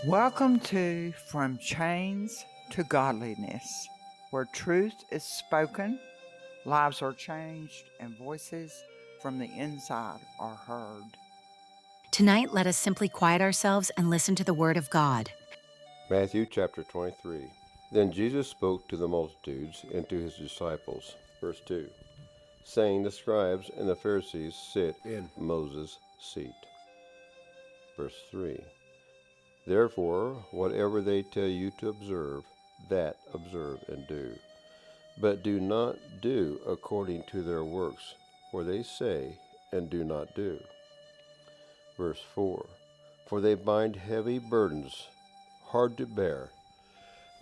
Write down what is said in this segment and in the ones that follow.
Welcome to From Chains to Godliness, where truth is spoken, lives are changed, and voices from the inside are heard. Tonight, let us simply quiet ourselves and listen to the Word of God. Matthew chapter 23. Then Jesus spoke to the multitudes and to his disciples. Verse 2. Saying, the scribes and the Pharisees sit in Moses' seat. Verse 3. Therefore, whatever they tell you to observe, that observe and do. But do not do according to their works, for they say and do not do. Verse 4. For they bind heavy burdens, hard to bear,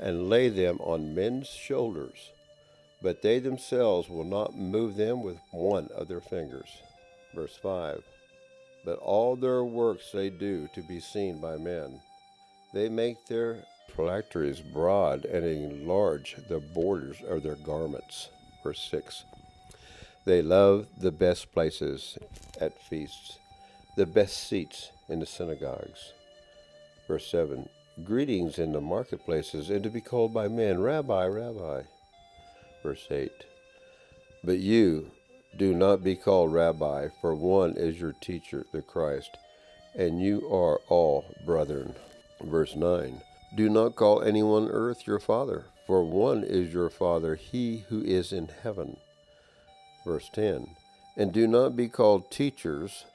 and lay them on men's shoulders, but they themselves will not move them with one of their fingers. Verse 5. But all their works they do to be seen by men. They make their phylacteries broad and enlarge the borders of their garments. Verse 6. They love the best places at feasts, the best seats in the synagogues. Verse 7. Greetings in the marketplaces, and to be called by men, Rabbi, Rabbi. Verse 8. But you do not be called Rabbi, for one is your teacher, the Christ, and you are all brethren. Verse 9. Do not call anyone earth your father, for one is your Father, he who is in heaven. Verse 10. And do not be called teachers,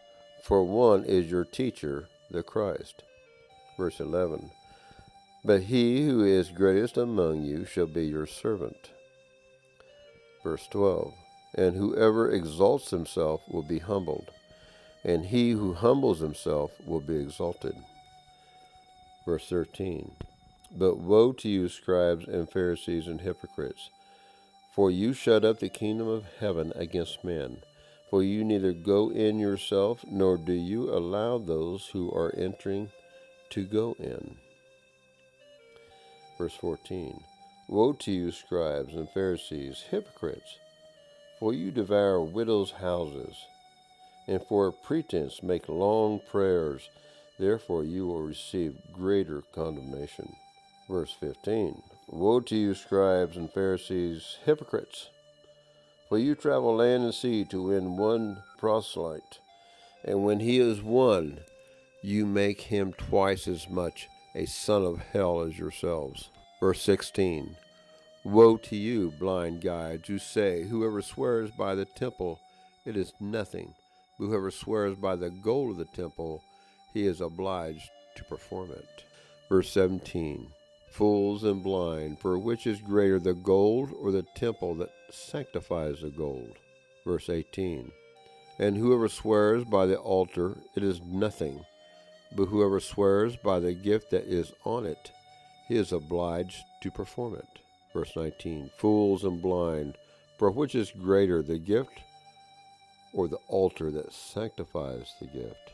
for one is your teacher, the Christ. Verse 11. But he who is greatest among you shall be your servant. Verse 12. And whoever exalts himself will be humbled, and he who humbles himself will be exalted. Verse 13. But woe to you, scribes and Pharisees and hypocrites, for you shut up the kingdom of heaven against men. For you neither go in yourself, nor do you allow those who are entering to go in. Verse 14. Woe to you, scribes and Pharisees, hypocrites, for you devour widows' houses, and for a pretense make long prayers. Therefore you will receive greater condemnation. Verse 15. Woe to you, scribes and Pharisees, hypocrites, for you travel land and sea to win one proselyte, and when he is won, you make him twice as much a son of hell as yourselves. Verse 16. Woe to you, blind guides, who say, whoever swears by the temple, it is nothing. But whoever swears by the gold of the temple, he is obliged to perform it. Verse 17. Fools and blind, for which is greater, the gold or the temple that sanctifies the gold? Verse 18. And whoever swears by the altar, it is nothing. But whoever swears by the gift that is on it, he is obliged to perform it. Verse 19. Fools and blind, for which is greater, the gift or the altar that sanctifies the gift?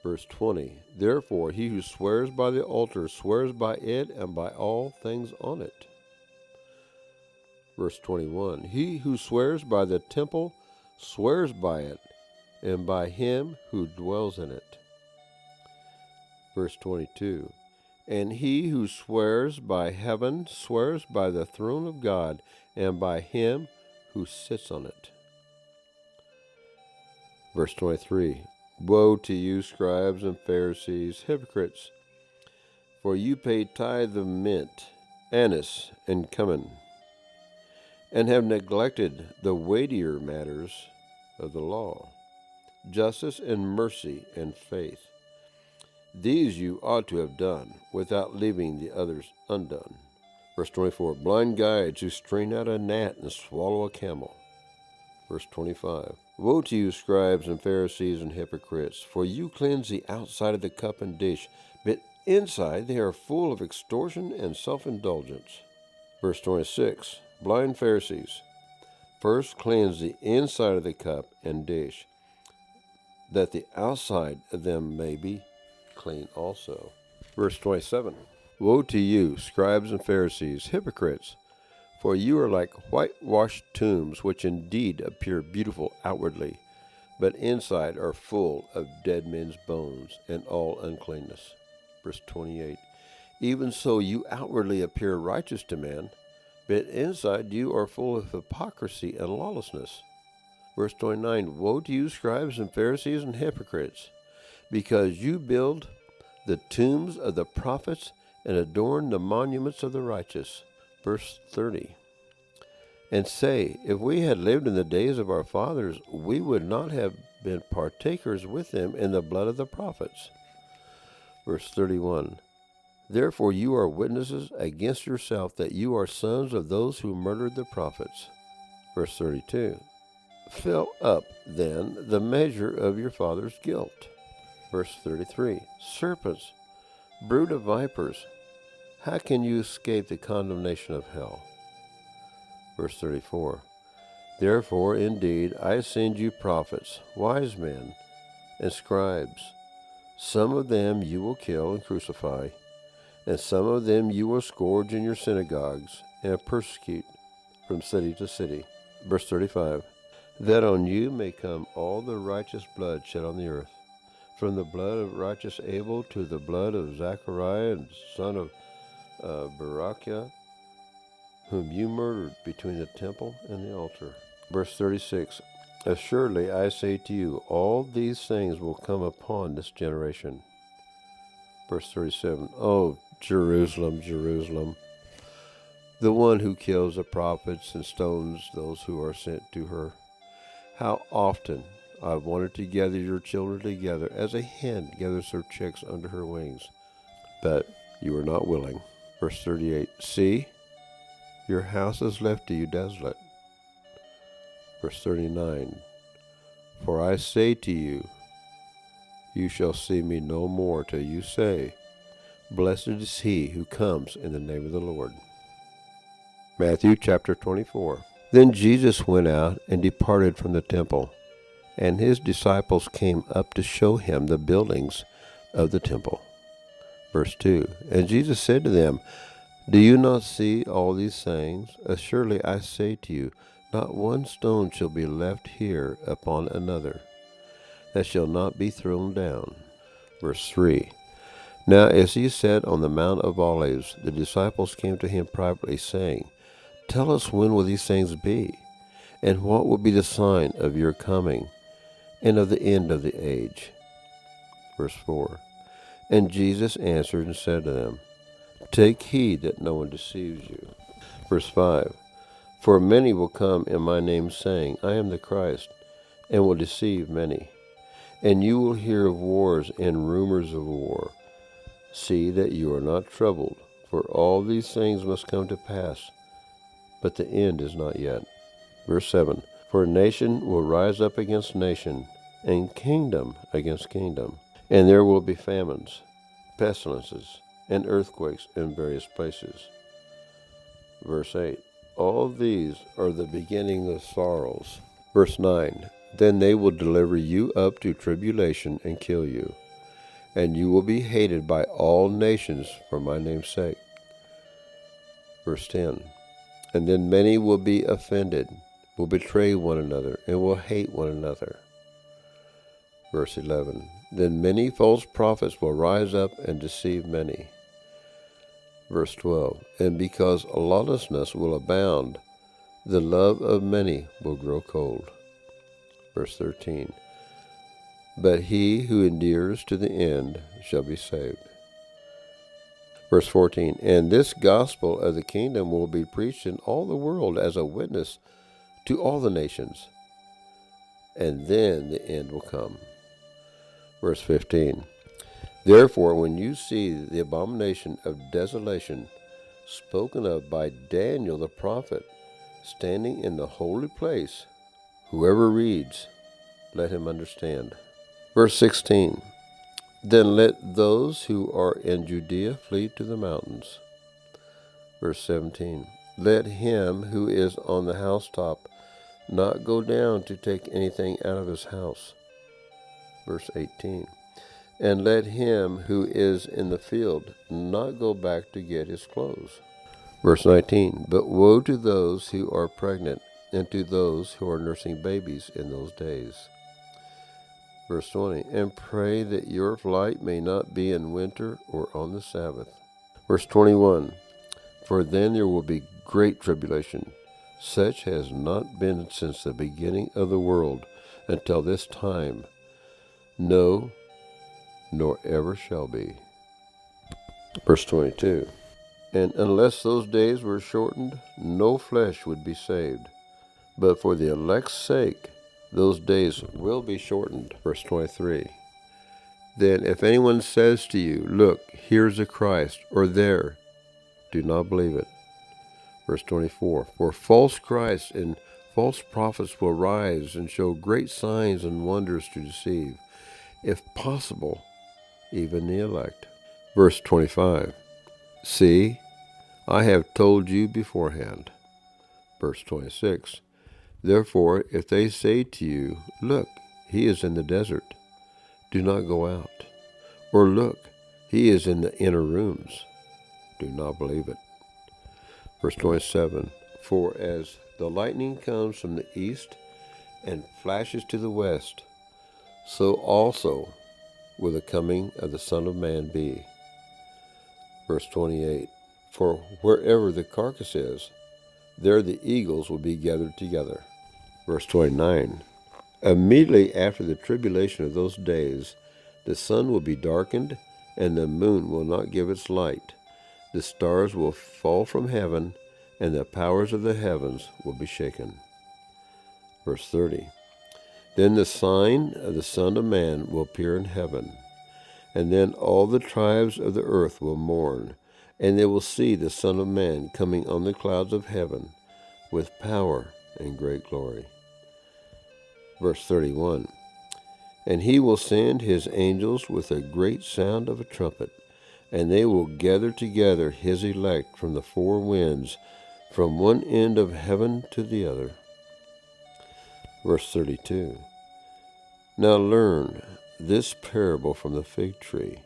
Verse 20. Therefore he who swears by the altar swears by it and by all things on it. Verse 21. He who swears by the temple swears by it and by him who dwells in it. Verse 22. And he who swears by heaven swears by the throne of God and by him who sits on it. Verse 23. Woe to you, scribes and Pharisees, hypocrites, for you pay tithe of mint, anise, and cumin, and have neglected the weightier matters of the law, justice and mercy and faith. These you ought to have done, without leaving the others undone. Verse 24. Blind guides who strain out a gnat and swallow a camel. Verse 25. Woe to you, scribes and Pharisees and hypocrites, for you cleanse the outside of the cup and dish, but inside they are full of extortion and self-indulgence. Verse 26. Blind Pharisees, first cleanse the inside of the cup and dish, that the outside of them may be clean also. Verse 27. Woe to you, scribes and Pharisees, hypocrites, for you are like whitewashed tombs, which indeed appear beautiful outwardly, but inside are full of dead men's bones and all uncleanness. Verse 28. Even so you outwardly appear righteous to men, but inside you are full of hypocrisy and lawlessness. Verse 29. Woe to you, scribes and Pharisees and hypocrites, because you build the tombs of the prophets and adorn the monuments of the righteous. Verse 30. And say, if we had lived in the days of our fathers, we would not have been partakers with them in the blood of the prophets. Verse 31. Therefore you are witnesses against yourself that you are sons of those who murdered the prophets. Verse 32. Fill up, then, the measure of your father's guilt. Verse 33. Serpents, brood of vipers, how can you escape the condemnation of hell? Verse 34. Therefore, indeed, I send you prophets, wise men, and scribes. Some of them you will kill and crucify, and some of them you will scourge in your synagogues and persecute from city to city. Verse 35. That on you may come all the righteous blood shed on the earth, from the blood of righteous Abel to the blood of Zachariah, son of Barachiah, whom you murdered between the temple and the altar. Verse 36. Assuredly I say to you, all these things will come upon this generation. Verse 37. Oh, Jerusalem, Jerusalem, the one who kills the prophets and stones those who are sent to her. How often I wanted to gather your children together as a hen gathers her chicks under her wings, but you are not willing. Verse 38. See, your house is left to you desolate. Verse 39. For I say to you, you shall see me no more till you say, Blessed is he who comes in the name of the Lord. Matthew chapter 24. Then Jesus went out and departed from the temple, and his disciples came up to show him the buildings of the temple. Verse 2. And Jesus said to them, Do you not see all these things? Assuredly I say to you, not one stone shall be left here upon another, that shall not be thrown down. Verse 3. Now as he sat on the Mount of Olives, the disciples came to him privately, saying, Tell us, when will these things be? And what will be the sign of your coming, and of the end of the age? Verse 4. And Jesus answered and said to them, Take heed that no one deceives you. Verse 5. For many will come in my name, saying, I am the Christ, and will deceive many. And you will hear of wars and rumors of war. See that you are not troubled, for all these things must come to pass, but the end is not yet. Verse 7. For nation will rise up against nation, and kingdom against kingdom, and there will be famines, pestilences, and earthquakes in various places. Verse 8. All these are the beginning of sorrows. Verse 9. Then they will deliver you up to tribulation and kill you, and you will be hated by all nations for my name's sake. Verse 10. And then many will be offended, will betray one another, and will hate one another. Verse 11. Then many false prophets will rise up and deceive many. Verse 12. And because lawlessness will abound, the love of many will grow cold. Verse 13. But he who endures to the end shall be saved. Verse 14. And this gospel of the kingdom will be preached in all the world as a witness to all the nations, and then the end will come. Verse 15. Therefore, when you see the abomination of desolation spoken of by Daniel the prophet standing in the holy place, whoever reads, let him understand. Verse 16. Then let those who are in Judea flee to the mountains. Verse 17. Let him who is on the housetop not go down to take anything out of his house. Verse 18. And let him who is in the field not go back to get his clothes. Verse 19. But woe to those who are pregnant, and to those who are nursing babies in those days. Verse 20, and pray that your flight may not be in winter or on the Sabbath. Verse 21, for then there will be great tribulation, such has not been since the beginning of the world until this time, no, nor ever shall be. Verse 22, and unless those days were shortened, no flesh would be saved. But for the elect's sake, those days will be shortened. Verse 23, then if anyone says to you, look, here's the Christ, or there, do not believe it. Verse 24, for false Christs and false prophets will rise and show great signs and wonders to deceive, if possible, even the elect. Verse 25, see, I have told you beforehand. Verse 26, therefore, if they say to you, look, he is in the desert, do not go out. Or look, he is in the inner rooms, do not believe it. Verse 27, for as the lightning comes from the east and flashes to the west, so also will the coming of the Son of Man be. Verse 28, for wherever the carcass is, there the eagles will be gathered together. Verse 29, immediately after the tribulation of those days, the sun will be darkened, and the moon will not give its light. The stars will fall from heaven, and the powers of the heavens will be shaken. Verse 30, then the sign of the Son of Man will appear in heaven, and then all the tribes of the earth will mourn, and they will see the Son of Man coming on the clouds of heaven with power and great glory. Verse 31, and he will send his angels with a great sound of a trumpet, and they will gather together his elect from the four winds, from one end of heaven to the other. Verse 32, now learn this parable from the fig tree.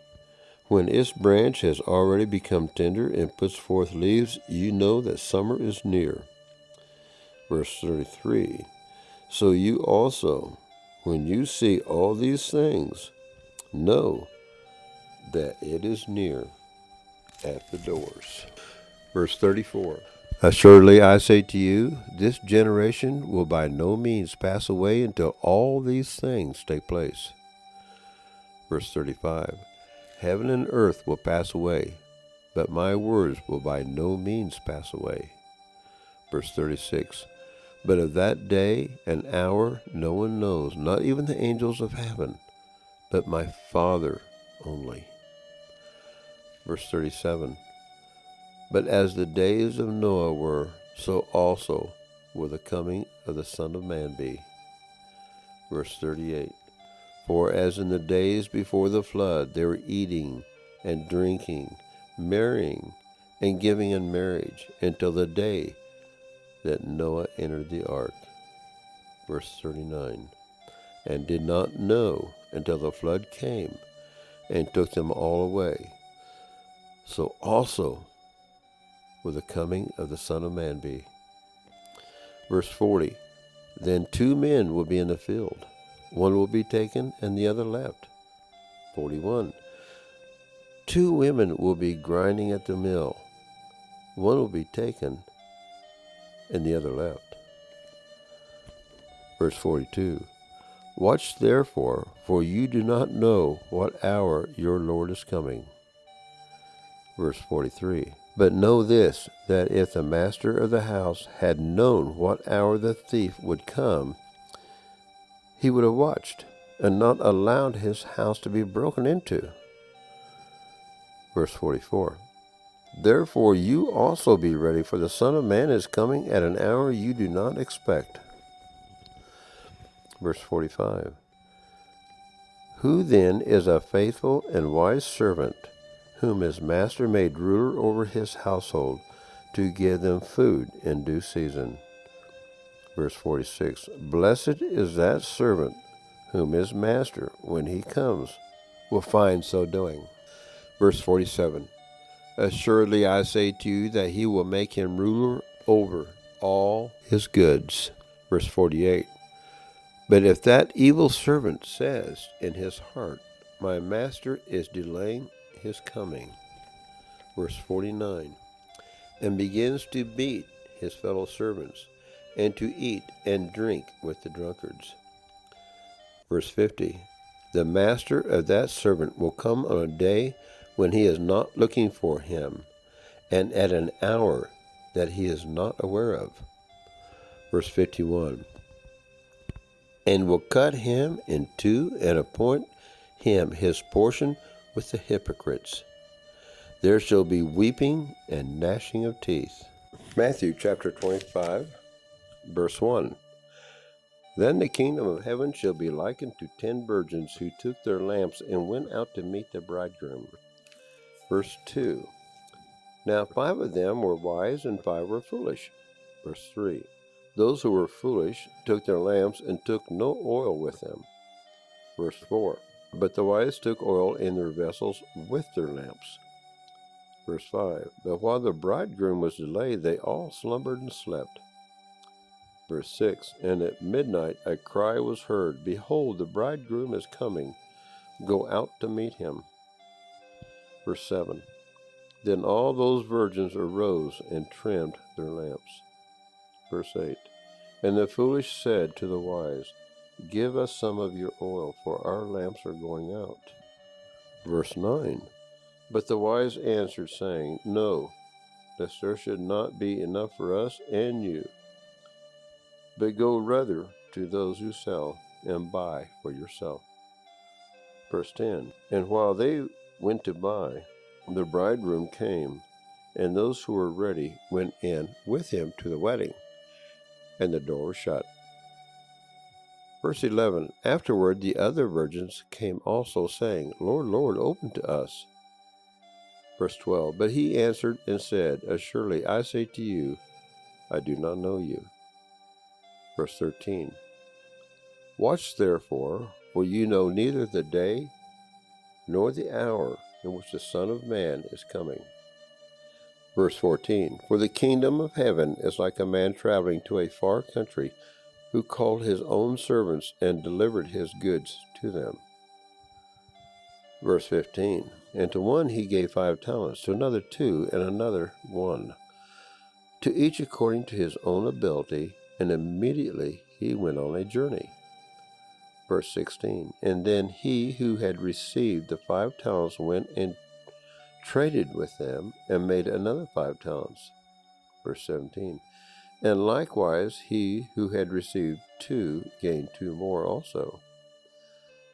When its branch has already become tender and puts forth leaves, you know that summer is near. Verse 33, so you also, when you see all these things, know that it is near at the doors. Verse 34, assuredly I say to you, this generation will by no means pass away until all these things take place. Verse 35, heaven and earth will pass away, but my words will by no means pass away. Verse 36, but of that day and hour no one knows, not even the angels of heaven, but my Father only. Verse 37, but as the days of Noah were, so also will the coming of the Son of Man be. Verse 38, for as in the days before the flood they were eating and drinking, marrying and giving in marriage, until the day that Noah entered the ark. Verse 39, and did not know until the flood came and took them all away. So also will the coming of the Son of Man be. Verse 40, then 2 men will be in the field, one will be taken and the other left. 41, 2 women will be grinding at the mill, one will be taken and the other left. Verse 42, watch therefore, for you do not know what hour your Lord is coming. Verse 43, but know this, that if the master of the house had known what hour the thief would come, he would have watched and not allowed his house to be broken into. Verse 44, therefore you also be ready, for the Son of Man is coming at an hour you do not expect. Verse 45, who then is a faithful and wise servant, whom his master made ruler over his household, to give them food in due season? Verse 46, blessed is that servant whom his master, when he comes, will find so doing. Verse 47, assuredly I say to you that he will make him ruler over all his goods. Verse 48, But if that evil servant says in his heart, my master is delaying his coming, verse 49, and begins to beat his fellow servants, and to eat and drink with the drunkards, verse 50, the master of that servant will come on a day when he is not looking for him, and at an hour that he is not aware of, verse 51, and will cut him in two and appoint him his portion with the hypocrites. There shall be weeping and gnashing of teeth. Matthew chapter 25, verse 1. Then the kingdom of heaven shall be likened to 10 virgins who took their lamps and went out to meet the bridegroom. Verse 2. Now 5 of them were wise and 5 were foolish. Verse 3. Those who were foolish took their lamps and took no oil with them. Verse 4. But the wise took oil in their vessels with their lamps. Verse 5. But while the bridegroom was delayed, they all slumbered and slept. Verse 6. And at midnight a cry was heard, behold, the bridegroom is coming. Go out to meet him. Verse 7. Then all those virgins arose and trimmed their lamps. Verse 8. And the foolish said to the wise, give us some of your oil, for our lamps are going out. Verse 9. But the wise answered, saying, no, lest there should not be enough for us and you. But go rather to those who sell, and buy for yourself. Verse 10. And while they went to buy, the bridegroom came, and those who were ready went in with him to the wedding, and the door was shut. Verse 11. Afterward the other virgins came also, saying, Lord, Lord, open to us. Verse 12. But he answered and said, assuredly I say to you, I do not know you. Verse 13. Watch therefore, for you know neither the day nor the hour in which the Son of Man is coming. Verse 14. For the kingdom of heaven is like a man traveling to a far country, who called his own servants and delivered his goods to them. Verse 15. And to one he gave 5 talents, to another 2, and another 1, to each according to his own ability, and immediately he went on a journey. Verse 16. And then he who had received the 5 talents went and traded with them, and made another 5 talents. Verse 17. And likewise he who had received 2 gained 2 more also.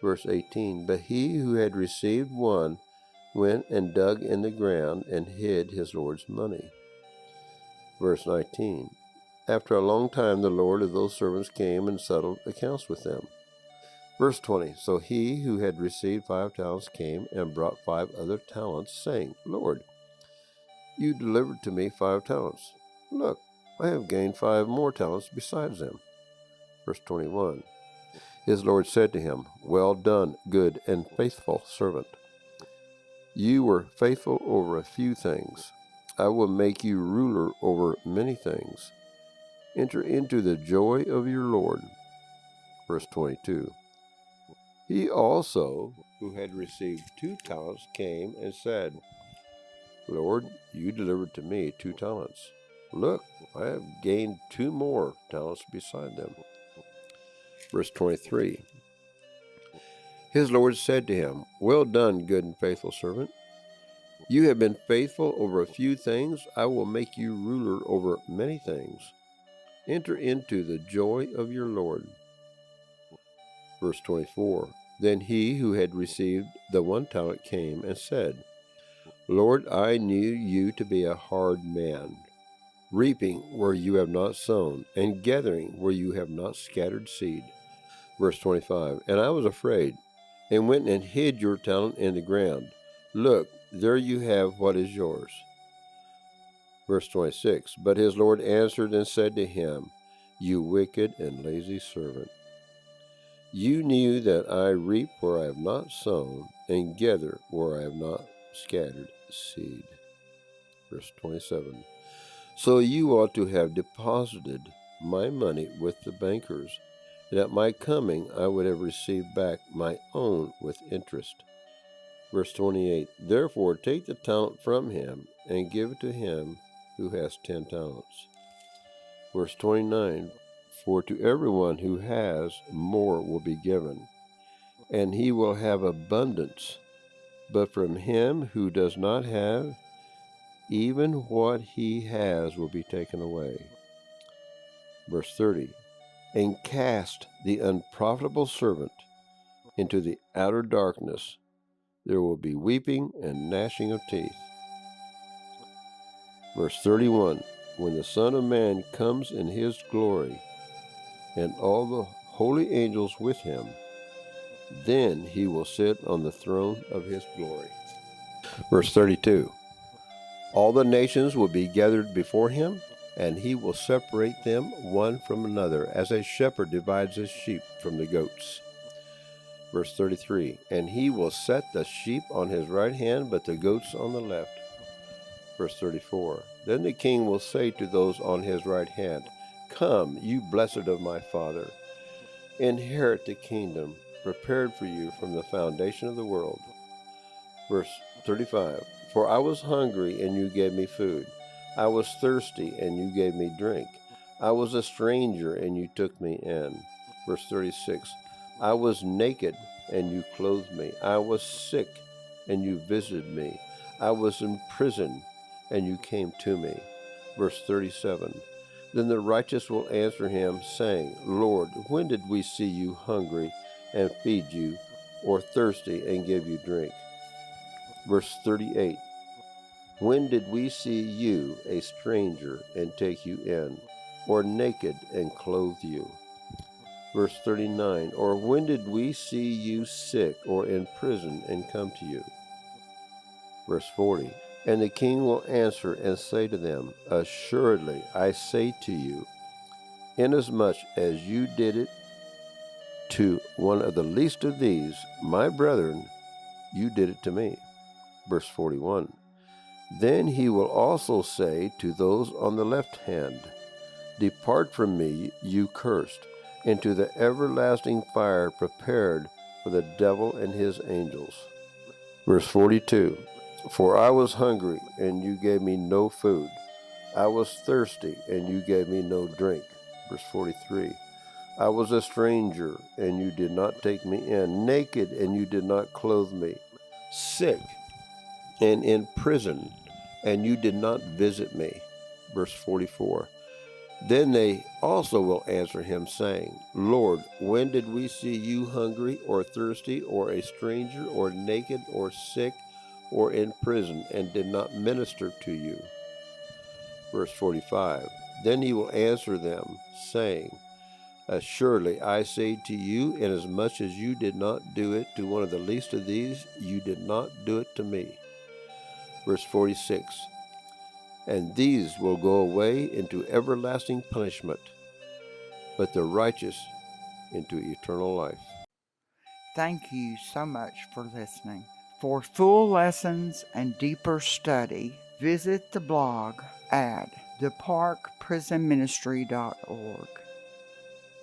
Verse 18. But he who had received 1 went and dug in the ground and hid his Lord's money. Verse 19. After a long time the Lord of those servants came and settled accounts with them. Verse 20. So he who had received 5 talents came and brought 5 other talents, saying, Lord, you delivered to me 5 talents. Look, I have gained 5 more talents besides them. Verse 21. His Lord said to him, well done, good and faithful servant. You were faithful over a few things. I will make you ruler over many things. Enter into the joy of your Lord. Verse 22. He also, who had received 2 talents, came and said, Lord, you delivered to me 2 talents. Look, I have gained 2 more talents beside them. Verse 23. His Lord said to him, well done, good and faithful servant. You have been faithful over a few things. I will make you ruler over many things. Enter into the joy of your Lord. Verse 24. Then he who had received the 1 talent came and said, Lord, I knew you to be a hard man, reaping where you have not sown, and gathering where you have not scattered seed. Verse 25. And I was afraid, and went and hid your talent in the ground. Look, there you have what is yours. Verse 26. But his Lord answered and said to him, you wicked and lazy servant. You knew that I reap where I have not sown, and gather where I have not scattered seed. Verse 27. So you ought to have deposited my money with the bankers, that at my coming I would have received back my own with interest. Verse 28, Therefore take the talent from him and give it to him who has 10 talents. Verse 29, For to everyone who has, more will be given, and he will have abundance. But from him who does not have, even what he has will be taken away. Verse 30, And cast the unprofitable servant into the outer darkness. There will be weeping and gnashing of teeth. Verse 31, When the Son of Man comes in his glory, and all the holy angels with him, then he will sit on the throne of his glory. Verse 32, All the nations will be gathered before him, and he will separate them one from another, as a shepherd divides his sheep from the goats. Verse 33, And he will set the sheep on his right hand, but the goats on the left. Verse 34, Then the king will say to those on his right hand, Come, you blessed of my Father, inherit the kingdom prepared for you from the foundation of the world. Verse 35, For I was hungry, and you gave me food. I was thirsty, and you gave me drink. I was a stranger, and you took me in. Verse 36, I was naked, and you clothed me. I was sick, and you visited me. I was in prison, and you came to me. Verse 37, Then the righteous will answer him, saying, Lord, when did we see you hungry and feed you, or thirsty and give you drink? Verse 38, When did we see you a stranger and take you in, or naked and clothe you? Verse 39, Or when did we see you sick or in prison and come to you? Verse 40, And the king will answer and say to them, Assuredly I say to you, inasmuch as you did it to one of the least of these, my brethren, you did it to me. Verse 41, Then he will also say to those on the left hand, Depart from me, you cursed, into the everlasting fire prepared for the devil and his angels. Verse 42, For I was hungry, and you gave me no food. I was thirsty, and you gave me no drink. Verse 43, I was a stranger, and you did not take me in, naked, and you did not clothe me, sick, and in prison, and you did not visit me. Verse 44, Then they also will answer him, saying, Lord, when did we see you hungry, or thirsty, or a stranger, or naked, or sick, or in prison, and did not minister to you? Verse 45, Then he will answer them, saying, Assuredly I say to you, inasmuch as you did not do it to one of the least of these, you did not do it to me. Verse 46, And these will go away into everlasting punishment, but the righteous into eternal life. Thank you so much for listening. For full lessons and deeper study, visit the blog at theparkprisonministry.org.